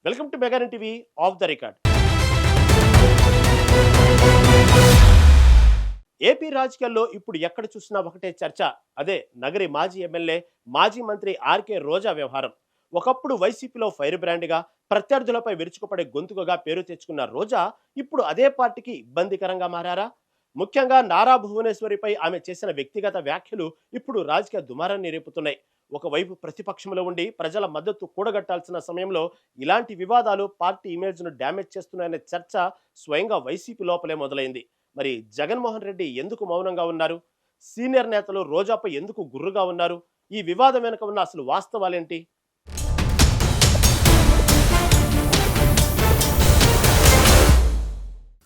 Welcome to mega TV off the record. AP రాజకీయాల్లో ఇప్పుడు ఎక్కడ చూసినా ఒకటే చర్చ. అదే నగరి మాజీ ఎమ్మెల్యే, మాజీ మంత్రి ఆర్కే రోజా వ్యవహారం. ఒకప్పుడు వైసీపీలో ఫైర్ బ్రాండ్గా, ప్రత్యర్థులపై విరుచుకుపడే గొంతుకగా పేరు తెచ్చుకున్న రోజా ఇప్పుడు అదే పార్టీకి ఇబ్బందికరంగా మారారా? ముఖ్యంగా నారా భువనేశ్వరిపై ఆమె చేసిన వ్యక్తిగత వ్యాఖ్యలు ఇప్పుడు రాజకీయ దుమారాన్ని రేపుతున్నాయి. ఒకవైపు ప్రతిపక్షంలో ఉండి ప్రజల మద్దతు కూడగట్టాల్సిన సమయంలో ఇలాంటి వివాదాలు పార్టీ ఇమేజ్ను డ్యామేజ్ చేస్తున్నాయనే చర్చ స్వయంగా వైసీపీ లోపలే మొదలైంది. మరి జగన్మోహన్ రెడ్డి ఎందుకు మౌనంగా ఉన్నారు? సీనియర్ నేతలు రోజాపై ఎందుకు గుర్రుగా ఉన్నారు? ఈ వివాదం వెనుక ఉన్న అసలు వాస్తవాలేంటి?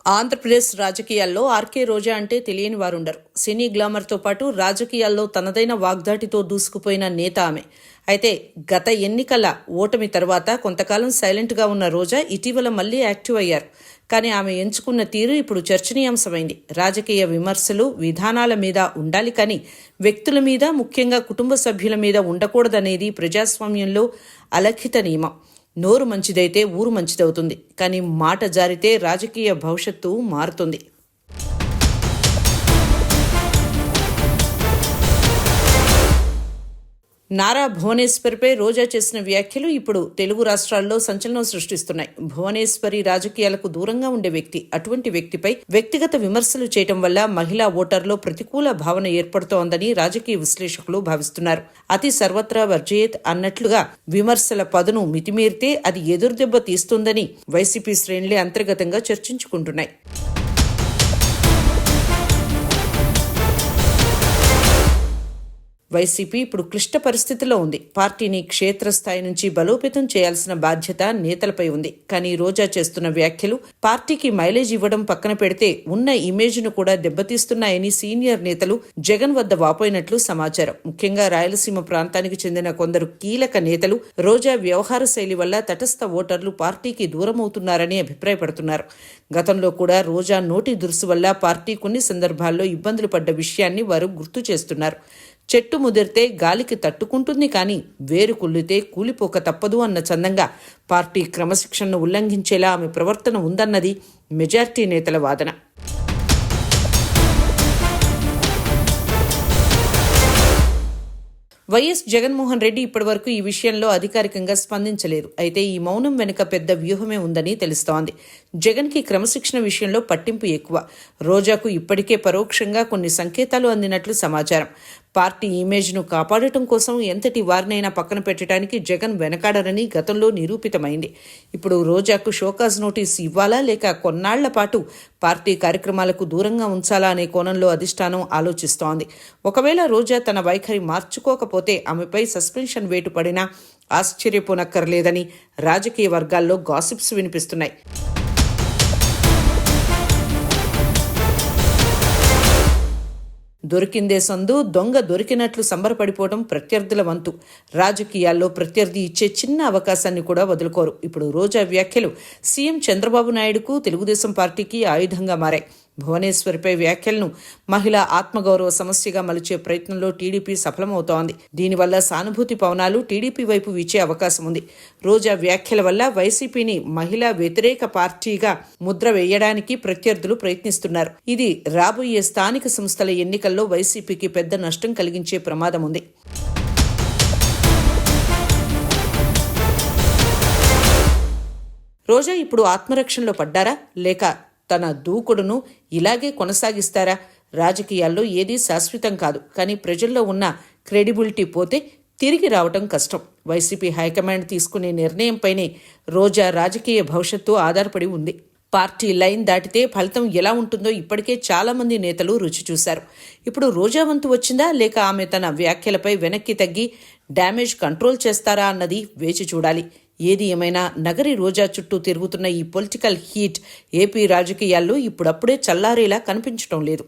ఆంధ్రప్రదేశ్ రాజకీయాల్లో ఆర్కే రోజా అంటే తెలియని వారుండరు. సినీ గ్లామర్తో పాటు రాజకీయాల్లో తనదైన వాగ్దాటితో దూసుకుపోయిన నేత ఆమె. అయితే గత ఎన్నికల ఓటమి తర్వాత కొంతకాలం సైలెంట్గా ఉన్న రోజా ఇటీవల మళ్లీ యాక్టివ్ అయ్యారు. కానీ ఆమె ఎంచుకున్న తీరు ఇప్పుడు చర్చనీయాంశమైంది. రాజకీయ విమర్శలు విధానాల మీద ఉండాలి కానీ వ్యక్తుల మీద, ముఖ్యంగా కుటుంబ సభ్యుల మీద ఉండకూడదనేది ప్రజాస్వామ్యంలో అలఖిత నియమం. నోరు మంచిదైతే ఊరు మంచిదవుతుంది, కానీ మాట జారితే రాజకీయ భవిష్యత్తు మారుతుంది. నారా భువనేశ్వరిపై రోజా చేసిన వ్యాఖ్యలు ఇప్పుడు తెలుగు రాష్ట్రాల్లో సంచలనం సృష్టిస్తున్నాయి. భువనేశ్వరి రాజకీయాలకు దూరంగా ఉండే వ్యక్తి. అటువంటి వ్యక్తిపై వ్యక్తిగత విమర్శలు చేయటం వల్ల మహిళా ఓటర్లో ప్రతికూల భావన ఏర్పడుతోందని రాజకీయ విశ్లేషకులు భావిస్తున్నారు. అతి సర్వత్రా వర్జయేత్ అన్నట్లుగా విమర్శల పదును మితిమీరితే అది ఎదురుదెబ్బ తీస్తుందని వైసీపీ శ్రేణులే అంతర్గతంగా చర్చించుకుంటున్నాయి. వైసీపీ ఇప్పుడు క్లిష్ట పరిస్థితిలో ఉంది. పార్టీని క్షేత్రస్థాయి నుంచి బలోపేతం చేయాల్సిన బాధ్యత నేతలపై ఉంది. కానీ రోజా చేస్తున్న వ్యాఖ్యలు పార్టీకి మైలేజ్ ఇవ్వడం పక్కన పెడితే ఉన్న ఇమేజ్ను కూడా దెబ్బతీస్తున్నాయని సీనియర్ నేతలు జగన్ వద్ద వాపోయినట్లు సమాచారం. ముఖ్యంగా రాయలసీమ ప్రాంతానికి చెందిన కొందరు కీలక నేతలు రోజా వ్యవహార శైలి వల్ల తటస్థ ఓటర్లు పార్టీకి దూరమవుతున్నారని అభిప్రాయపడుతున్నారు. గతంలో కూడా రోజా నోటి దురుసు వల్ల పార్టీ కొన్ని సందర్భాల్లో ఇబ్బందులు పడ్డ విషయాన్ని వారు గుర్తు చేస్తున్నారు. చెట్టు ముదిరితే గాలికి తట్టుకుంటుంది, కానీ వేరు కుళ్ళితే కూలిపోక తప్పదు అన్న చందంగా పార్టీ క్రమశిక్షణను ఉల్లంఘించేలా ఆమె ప్రవర్తన ఉందన్నది మెజార్టీ నేతల వాదన. వైఎస్ జగన్మోహన్ రెడ్డి ఇప్పటివరకు ఈ విషయంలో అధికారికంగా స్పందించలేదు. అయితే ఈ మౌనం వెనుక పెద్ద వ్యూహమే ఉందని తెలుస్తోంది. జగన్కి క్రమశిక్షణ విషయంలో పట్టింపు ఎక్కువ. రోజాకు ఇప్పటికే పరోక్షంగా కొన్ని సంకేతాలు అందినట్లు సమాచారం. పార్టీ ఇమేజ్ను కాపాడటం కోసం ఎంతటి వారినైనా పక్కన పెట్టడానికి జగన్ వెనకాడరని గతంలో నిరూపితమైంది. ఇప్పుడు రోజాకు షోకాజ్ నోటీస్ ఇవ్వాలా లేక కొన్నాళ్ల పాటు పార్టీ కార్యక్రమాలకు దూరంగా ఉంచాలా అనే కోణంలో అధిష్టానం ఆలోచిస్తోంది. ఒకవేళ రోజా తన వైఖరి మార్చుకోకపోతే ఆమెపై సస్పెన్షన్ వేటు పడినా ఆశ్చర్యపోనక్కర్లేదని రాజకీయ వర్గాల్లో గాసిప్స్ వినిపిస్తున్నాయి. దొరికిందే సందు, దొంగ దొరికినట్లు సంబరపడిపోవడం ప్రత్యర్థుల వంతు. రాజకీయాల్లో ప్రత్యర్థి ఇచ్చే చిన్న అవకాశాన్ని కూడా వదులుకోరు. ఇప్పుడు రోజా వ్యాఖ్యలు సీఎం చంద్రబాబు నాయుడుకు, తెలుగుదేశం పార్టీకి ఆయుధంగా మారాయి. భువనేశ్వరిపై వ్యాఖ్యలను మహిళా ఆత్మగౌరవ సమస్యగా మలిచే ప్రయత్నంలో టీడీపీ సఫలమవుతోంది. దీనివల్ల సానుభూతి పవనాలు టీడీపీ వైపు వీచే అవకాశం ఉంది. రోజా వ్యాఖ్యల వల్ల వైసీపీని మహిళా వ్యతిరేక పార్టీగా ముద్ర వేయడానికి ప్రత్యర్థులు ప్రయత్నిస్తున్నారు. ఇది రాబోయే స్థానిక సంస్థల ఎన్నికల్లో వైసీపీకి పెద్ద నష్టం కలిగించే ప్రమాదం ఉంది. రోజా ఇప్పుడు ఆత్మరక్షణలో పడ్డారా లేక తన దూకుడును ఇలాగే కొనసాగిస్తారా? రాజకీయాల్లో ఏదీ శాశ్వతం కాదు, కానీ ప్రజల్లో ఉన్న క్రెడిబిలిటీ పోతే తిరిగి రావటం కష్టం. వైసీపీ హైకమాండ్ తీసుకునే నిర్ణయంపైనే రోజా రాజకీయ భవిష్యత్తు ఆధారపడి ఉంది. పార్టీ లైన్ దాటితే ఫలితం ఎలా ఉంటుందో ఇప్పటికే చాలా మంది నేతలు రుచి చూశారు. ఇప్పుడు రోజా వంతు వచ్చిందా లేక ఆమె తన వ్యాఖ్యలపై వెనక్కి తగ్గి డ్యామేజ్ కంట్రోల్ చేస్తారా అన్నది వేచి చూడాలి. ఏది ఏమైనా నగరి రోజా చుట్టూ తిరుగుతున్న ఈ పొలిటికల్ హీట్ ఏపీ రాజకీయాల్లో ఇప్పుడప్పుడే చల్లారేలా కనిపించడం లేదు.